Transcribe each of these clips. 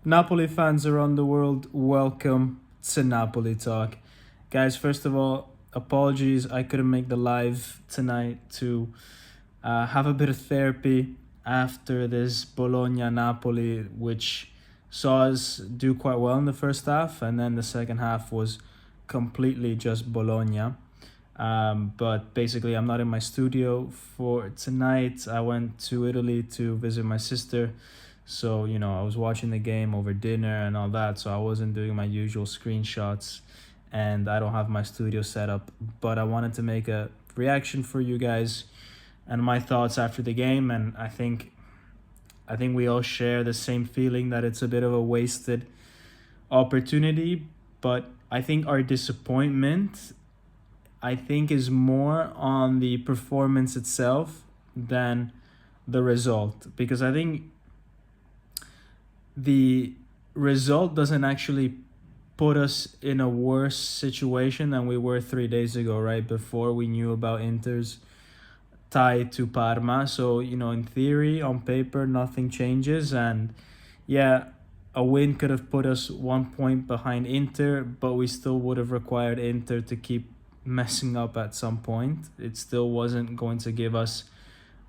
Napoli fans around the world, welcome to Napoli Talk. Guys, first of all, apologies I couldn't make the live tonight to have a bit of therapy after this Bologna Napoli, which saw us do quite well in the first half, and then the second half was completely just Bologna. But basically, I'm not in my studio for tonight. I went to Italy to visit my sister. So, I was watching the game over dinner and all that. So, I wasn't doing my usual screenshots and I don't have my studio set up. But I wanted to make a reaction for you guys and my thoughts after the game. And I think we all share the same feeling that it's a bit of a wasted opportunity. But I think our disappointment is more on the performance itself than the result, because I think the result doesn't actually put us in a worse situation than we were 3 days ago, right before we knew about Inter's tie to Parma. So, in theory, on paper, nothing changes, and yeah, a win could have put us 1 point behind Inter, but we still would have required Inter to keep messing up at some point. It still wasn't going to give us,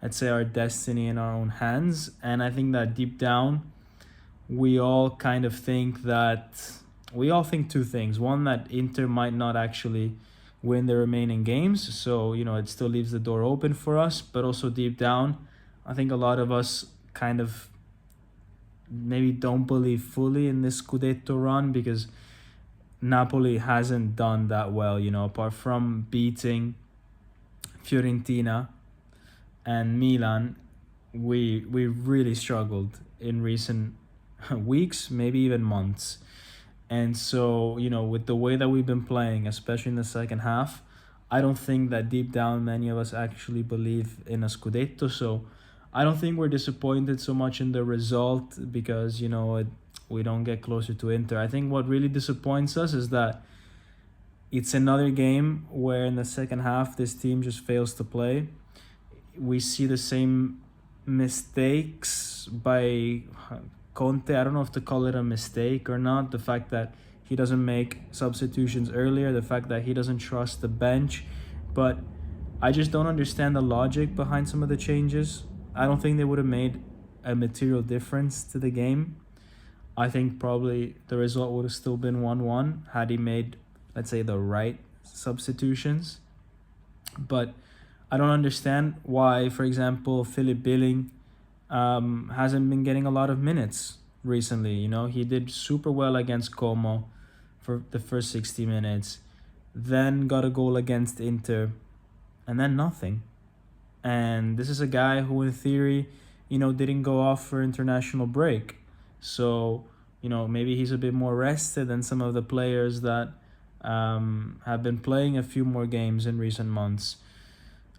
let's say, our destiny in our own hands. And I think that deep down, we all kind of think two things. One, that Inter might not actually win the remaining games. So, it still leaves the door open for us. But also deep down, I think a lot of us kind of maybe don't believe fully in this Scudetto run, because Napoli hasn't done that well, apart from beating Fiorentina and Milan. We really struggled in recent weeks, maybe even months. And so, with the way that we've been playing, especially in the second half, I don't think that deep down many of us actually believe in a Scudetto. So I don't think we're disappointed so much in the result because, we don't get closer to Inter. I think what really disappoints us is that it's another game where in the second half this team just fails to play. We see the same mistakes by Conte. I don't know if to call it a mistake or not. The fact that he doesn't make substitutions earlier, the fact that he doesn't trust the bench. But I just don't understand the logic behind some of the changes. I don't think they would have made a material difference to the game. I think probably the result would have still been 1-1 had he made, let's say, the right substitutions. But I don't understand why, for example, Philip Billing hasn't been getting a lot of minutes recently. He did super well against Como for the first 60 minutes, then got a goal against Inter, and then nothing. And this is a guy who, in theory, didn't go off for international break. So, maybe he's a bit more rested than some of the players that have been playing a few more games in recent months.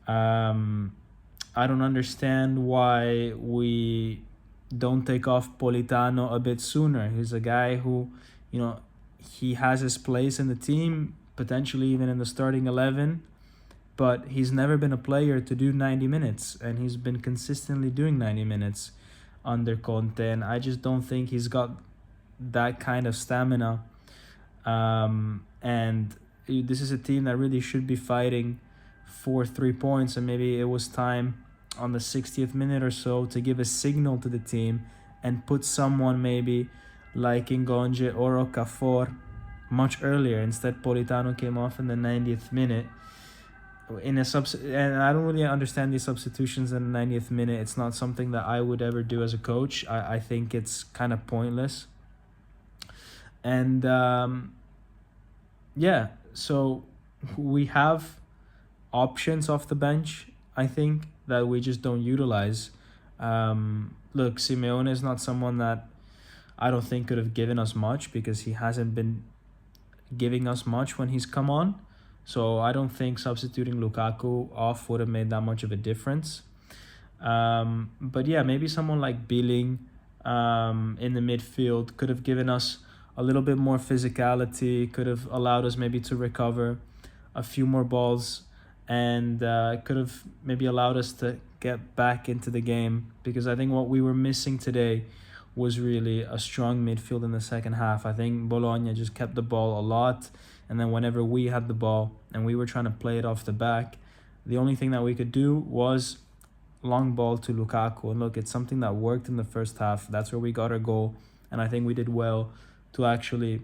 I don't understand why we don't take off Politano a bit sooner. He's a guy who, he has his place in the team, potentially even in the starting 11, but he's never been a player to do 90 minutes, and he's been consistently doing 90 minutes under Conte, and I just don't think he's got that kind of stamina. And this is a team that really should be fighting for 3 points, and maybe it was time on the 60th minute or so to give a signal to the team and put someone maybe like Ngonge or Okafor much earlier. Instead, Politano came off in the 90th minute. And I don't really understand these substitutions in the 90th minute. It's not something that I would ever do as a coach. I think it's kind of pointless. And so we have options off the bench, I think, that we just don't utilize. Look, Simeone is not someone that I don't think could have given us much, because he hasn't been giving us much when he's come on. So I don't think substituting Lukaku off would have made that much of a difference. But yeah, maybe someone like Billing in the midfield could have given us a little bit more physicality, could have allowed us maybe to recover a few more balls, and could have maybe allowed us to get back into the game. Because I think what we were missing today was really a strong midfield in the second half. I think Bologna just kept the ball a lot, and then whenever we had the ball and we were trying to play it off the back, the only thing that we could do was long ball to Lukaku. And look, it's something that worked in the first half. That's where we got our goal, and I think we did well to actually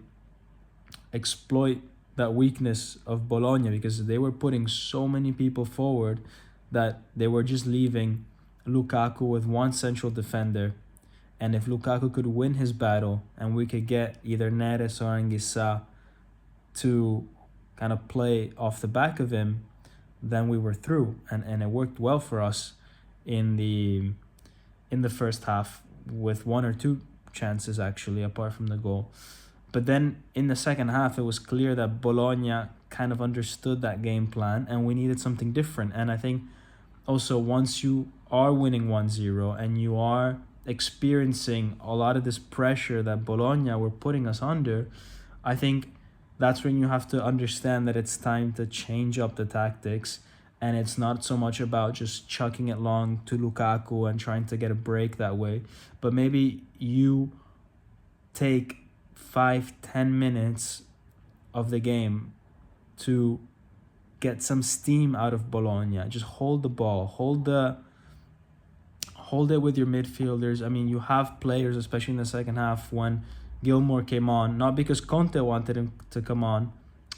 exploit that weakness of Bologna, because they were putting so many people forward that they were just leaving Lukaku with one central defender. And if Lukaku could win his battle and we could get either Neres or Anguissa to kind of play off the back of him, then we were through. And it worked well for us in the first half, with one or two chances actually, apart from the goal. But then in the second half, it was clear that Bologna kind of understood that game plan and we needed something different. And I think also, once you are winning 1-0 and you are experiencing a lot of this pressure that Bologna were putting us under, I think that's when you have to understand that it's time to change up the tactics. And it's not so much about just chucking it long to Lukaku and trying to get a break that way, but maybe you take 5-10 minutes of the game to get some steam out of Bologna. Just hold the ball, hold it with your midfielders. I mean, you have players, especially in the second half, when Gilmour came on, not because Conte wanted him to come on,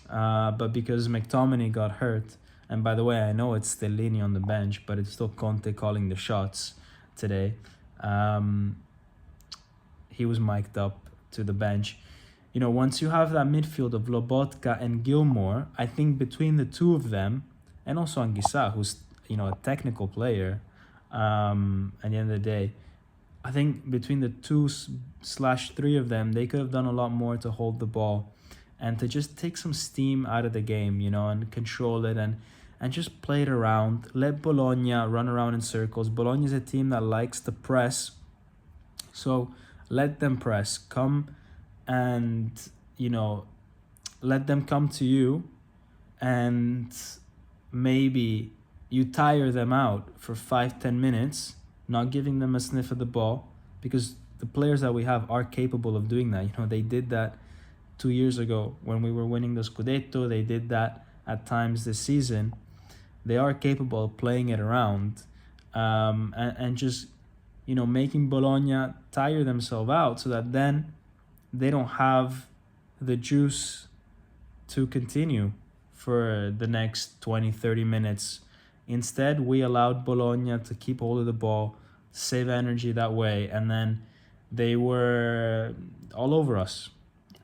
but because McTominay got hurt. And by the way, I know it's Stellini on the bench, but it's still Conte calling the shots today. He was mic'd up to the bench. You know, once you have that midfield of Lobotka and Gilmour, I think between the two of them, and also Anguissa, who's, you know, a technical player, at the end of the day, I think between the 2/3 of them, they could have done a lot more to hold the ball and to just take some steam out of the game, you know, and control it and just play it around. Let Bologna run around in circles. Bologna is a team that likes to press, so let them press. Come and, you know, let them come to you, and maybe you tire them out for 5-10 minutes, not giving them a sniff of the ball, because the players that we have are capable of doing that. You know, they did that 2 years ago when we were winning the Scudetto. They did that at times this season. They are capable of playing it around, and just, you know, making Bologna tire themselves out, so that then they don't have the juice to continue for the next 20-30 minutes. Instead, we allowed Bologna to keep hold of the ball, save energy that way, and then they were all over us.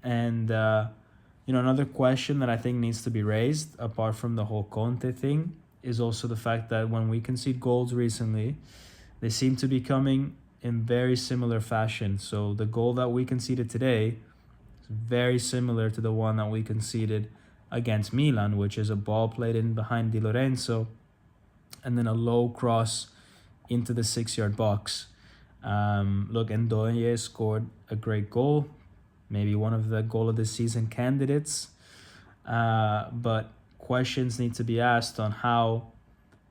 And you know, another question that I think needs to be raised, apart from the whole Conte thing, is also the fact that when we concede goals recently, they seem to be coming in very similar fashion. So the goal that we conceded today is very similar to the one that we conceded against Milan, which is a ball played in behind Di Lorenzo and then a low cross into the 6-yard box. Look, Ndoye scored a great goal, maybe one of the goal of the season candidates, but questions need to be asked on how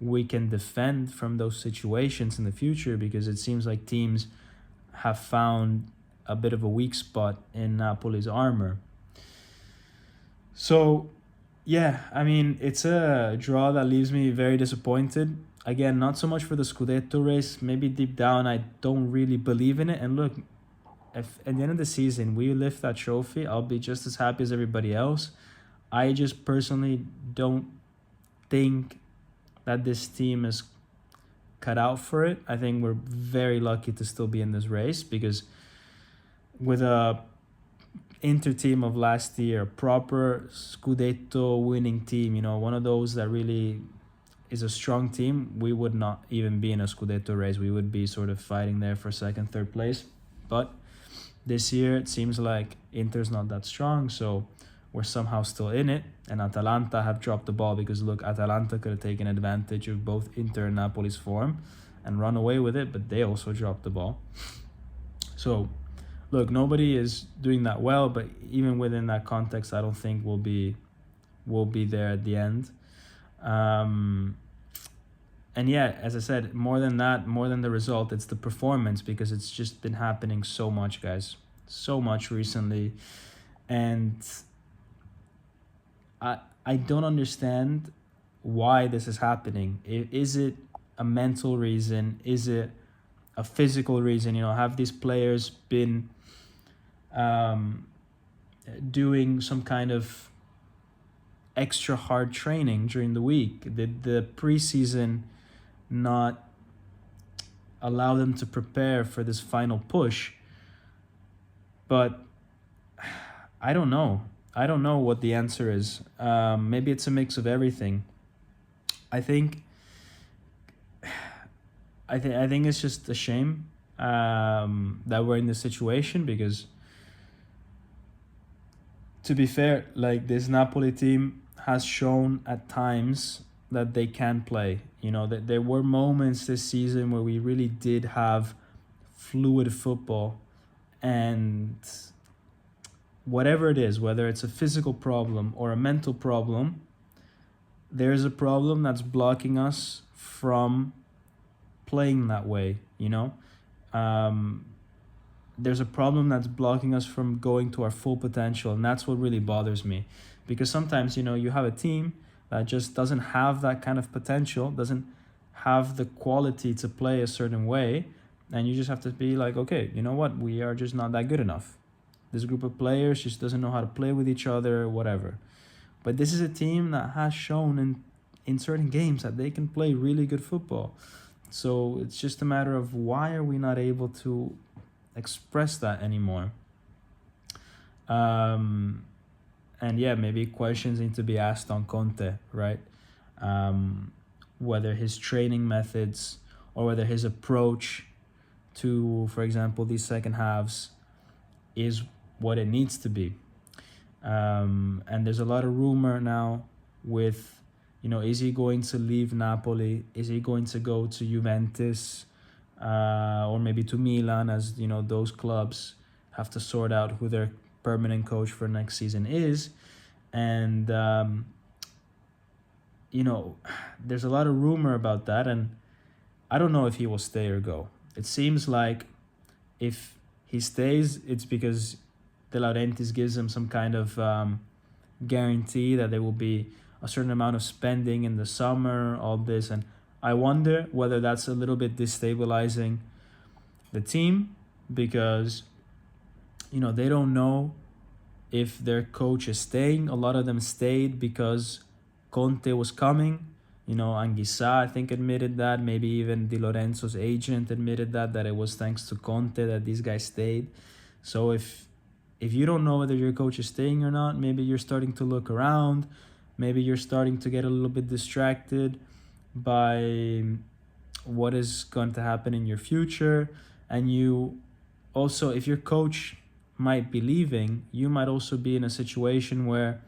we can defend from those situations in the future, because it seems like teams have found a bit of a weak spot in Napoli's armor. So, yeah, I mean, it's a draw that leaves me very disappointed. Again, not so much for the Scudetto race. Maybe deep down, I don't really believe in it. And look, if at the end of the season we lift that trophy, I'll be just as happy as everybody else. I just personally don't think that this team is cut out for it. I think we're very lucky to still be in this race, because with a Inter team of last year, proper Scudetto winning team, you know, one of those that really is a strong team, we would not even be in a Scudetto race. We would be sort of fighting there for second, third place. But this year it seems like Inter's not that strong, so we're somehow still in it. And Atalanta have dropped the ball, because look, Atalanta could have taken advantage of both Inter and Napoli's form and run away with it, but they also dropped the ball. So look, nobody is doing that well, but even within that context, I don't think we'll be there at the end. and yeah, as I said, more than that, more than the result, it's the performance, because it's just been happening so much, guys, so much recently. And I I don't understand why this is happening. Is it a mental reason? Is it a physical reason? Have these players been um, doing some kind of extra hard training during the week? Did the preseason not allow them to prepare for this final push? But I don't know. I don't know what the answer is. Maybe it's a mix of everything. I think I think it's just a shame that we're in this situation, because, to be fair, like, this Napoli team has shown at times that they can play. That there were moments this season where we really did have fluid football, and whatever it is, whether it's a physical problem or a mental problem, there's a problem that's blocking us from playing that way. Um, there's a problem that's blocking us from going to our full potential, and that's what really bothers me, because sometimes you have a team that just doesn't have that kind of potential, doesn't have the quality to play a certain way, and you just have to be like, okay, you know what, we are just not that good enough. This group of players just doesn't know how to play with each other, whatever. But this is a team that has shown in certain games that they can play really good football. So it's just a matter of, why are we not able to express that anymore? And yeah, maybe questions need to be asked on Conte, right? Whether his training methods, or whether his approach to, for example, these second halves is what it needs to be. And there's a lot of rumor now with, is he going to leave Napoli? Is he going to go to Juventus, or maybe to Milan, as those clubs have to sort out who their permanent coach for next season is. And there's a lot of rumor about that, and I don't know if he will stay or go. It seems like if he stays, it's because De Laurentiis gives him some kind of guarantee that there will be a certain amount of spending in the summer, all this. And I wonder whether that's a little bit destabilizing the team, because they don't know if their coach is staying. A lot of them stayed because Conte was coming. Anguissa, I think, admitted that. Maybe even Di Lorenzo's agent admitted that it was thanks to Conte that these guys stayed. So if you don't know whether your coach is staying or not, maybe you're starting to look around. Maybe you're starting to get a little bit distracted by what is going to happen in your future. And you also, if your coach might be leaving, you might also be in a situation where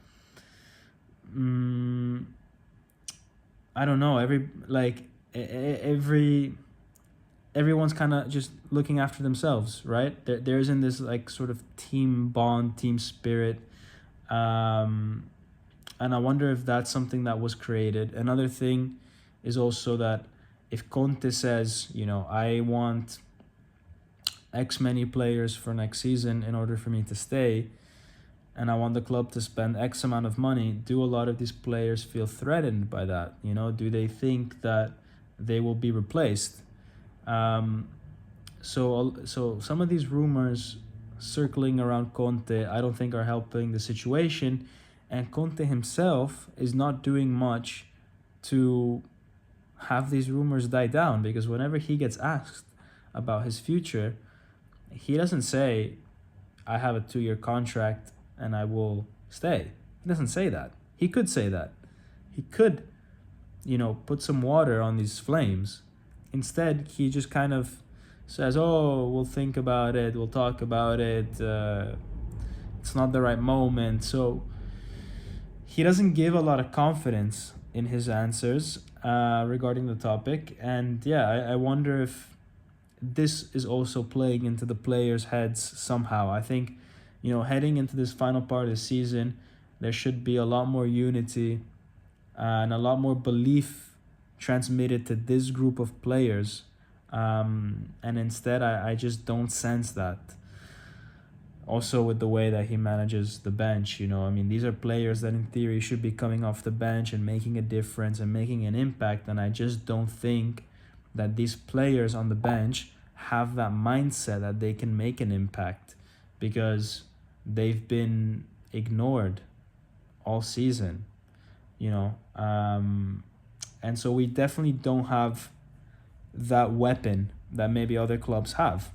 I don't know, everyone's kind of just looking after themselves, right? There isn't this like sort of team bond, team spirit, and I wonder if that's something that was created. Another thing is also that if Conte says, I want X many players for next season in order for me to stay, and I want the club to spend X amount of money, do a lot of these players feel threatened by that? Do they think that they will be replaced? So some of these rumors circling around Conte, I don't think are helping the situation. And Conte himself is not doing much to have these rumors die down, because whenever he gets asked about his future, he doesn't say, I have a 2-year contract and I will stay. He doesn't say that. He could say that. He could, put some water on these flames. Instead, he just kind of says, oh, we'll think about it, we'll talk about it, it's not the right moment. So he doesn't give a lot of confidence in his answers regarding the topic. And yeah, I wonder if this is also playing into the players' heads somehow. I think, heading into this final part of the season, there should be a lot more unity and a lot more belief transmitted to this group of players. And instead, I just don't sense that. Also, with the way that he manages the bench, I mean, these are players that in theory should be coming off the bench and making a difference and making an impact. And I just don't think that these players on the bench have that mindset that they can make an impact, because they've been ignored all season, and so we definitely don't have that weapon that maybe other clubs have,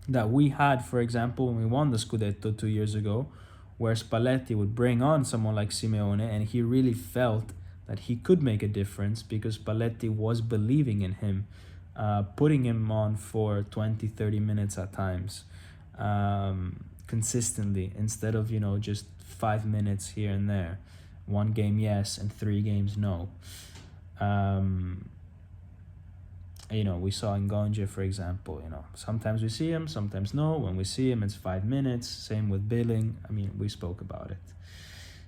that we had, for example, when we won the Scudetto 2 years ago, where Spalletti would bring on someone like Simeone, and he really felt that he could make a difference because Spalletti was believing in him, putting him on for 20, 30 minutes at times, consistently, instead of, just 5 minutes here and there. One game yes and 3 games no. We saw Ngonje, for example, sometimes we see him, sometimes no. When we see him, it's 5 minutes. Same with Billing. I mean, we spoke about it.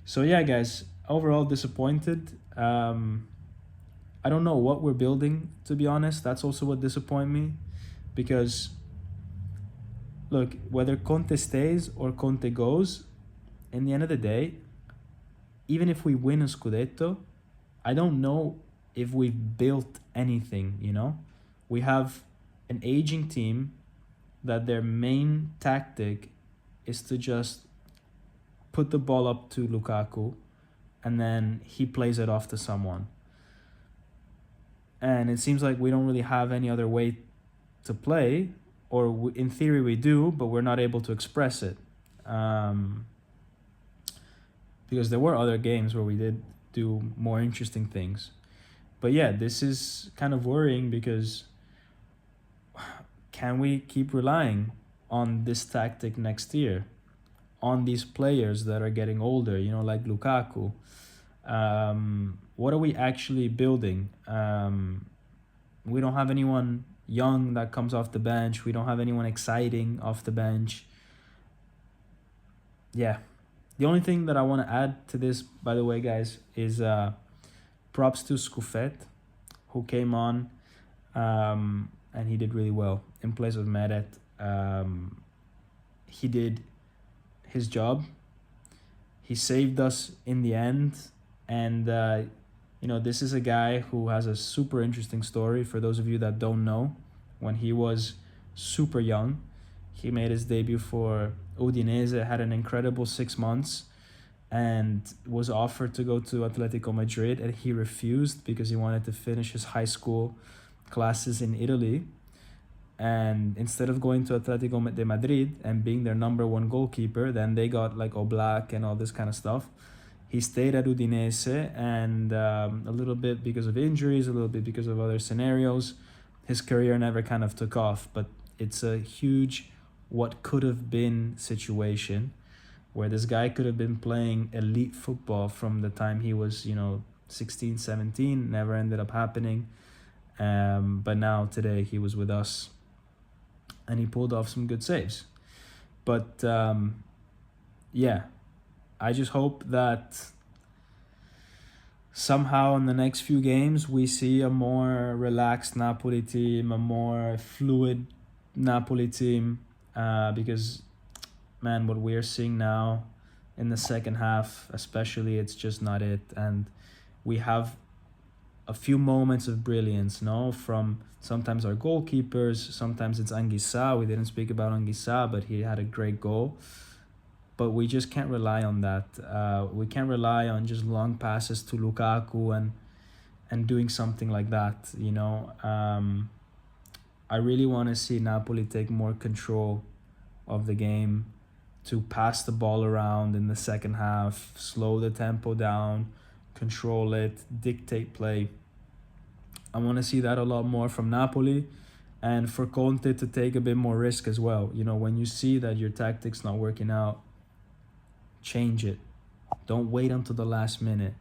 So yeah, guys, overall disappointed. I don't know what we're building, to be honest. That's also what disappointed me, because look, whether Conte stays or Conte goes, in the end of the day, even if we win a Scudetto, I don't know if we've built anything, We have an aging team that their main tactic is to just put the ball up to Lukaku and then he plays it off to someone. And it seems like we don't really have any other way to play, or in theory we do, but we're not able to express it. Because there were other games where we did do more interesting things. But yeah, this is kind of worrying, because can we keep relying on this tactic next year, on these players that are getting older, like Lukaku? What are we actually building? We don't have anyone young that comes off the bench. We don't have anyone exciting off the bench. Yeah. The only thing that I want to add to this, by the way, guys, is props to Scuffet, who came on, and he did really well in place of Meret. He did his job. He saved us in the end. And, this is a guy who has a super interesting story. For those of you that don't know, when he was super young, he made his debut for Udinese, had an incredible 6 months, and was offered to go to Atletico Madrid, and he refused because he wanted to finish his high school classes in Italy. And instead of going to Atletico de Madrid and being their number 1 goalkeeper, then they got like Oblak and all this kind of stuff. He stayed at Udinese, and a little bit because of injuries, a little bit because of other scenarios, his career never kind of took off. But it's a huge what could have been situation, where this guy could have been playing elite football from the time he was, 16, 17, never ended up happening. But now today he was with us and he pulled off some good saves. But yeah, I just hope that somehow in the next few games we see a more relaxed Napoli team, a more fluid Napoli team, because, man, what we're seeing now in the second half especially, it's just not it. And we have a few moments of brilliance, from sometimes our goalkeepers, sometimes it's Anguissa. We didn't speak about Anguissa, but he had a great goal. But we just can't rely on that. We can't rely on just long passes to Lukaku and doing something like that, I really want to see Napoli take more control of the game, to pass the ball around in the second half, slow the tempo down, control it, dictate play. I want to see that a lot more from Napoli, and for Conte to take a bit more risk as well. When you see that your tactic's not working out, change it. Don't wait until the last minute.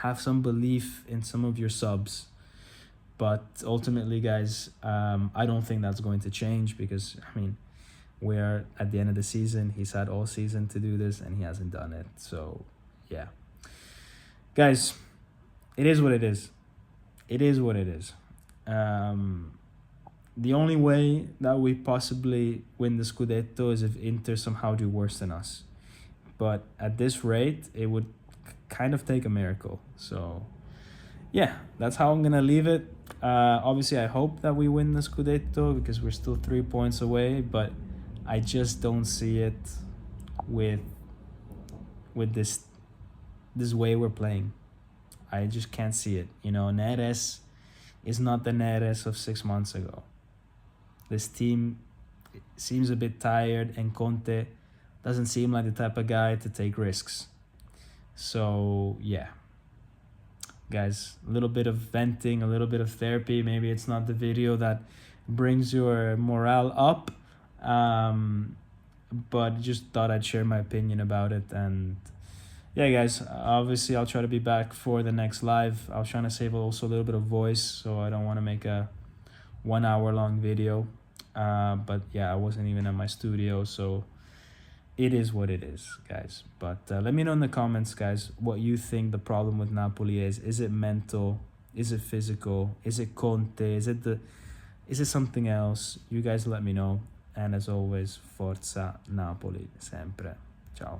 Have some belief in some of your subs. But ultimately, guys, I don't think that's going to change, because, we're at the end of the season. He's had all season to do this, and he hasn't done it. So, yeah. Guys, it is what it is. it is what it is. The only way that we possibly win the Scudetto is if Inter somehow do worse than us. But at this rate, it would kind of take a miracle. So, yeah, that's how I'm going to leave it. Obviously, I hope that we win the Scudetto because we're still 3 points away. But I just don't see it with this way we're playing. I just can't see it. You know, Neres is not the Neres of 6 months ago. This team seems a bit tired, and Conte doesn't seem like the type of guy to take risks. So, yeah. Guys, a little bit of venting, a little bit of therapy. Maybe it's not the video that brings your morale up. But just thought I'd share my opinion about it. And yeah, guys, obviously I'll try to be back for the next live. I was trying to save also a little bit of voice, so I don't want to make a 1 hour long video. But yeah, I wasn't even at my studio, so it is what it is, guys. But let me know in the comments, guys, what you think the problem with Napoli is. Is it mental? Is it physical? Is it Conte? Is it something else? You guys let me know. And as always, Forza Napoli, sempre. Ciao.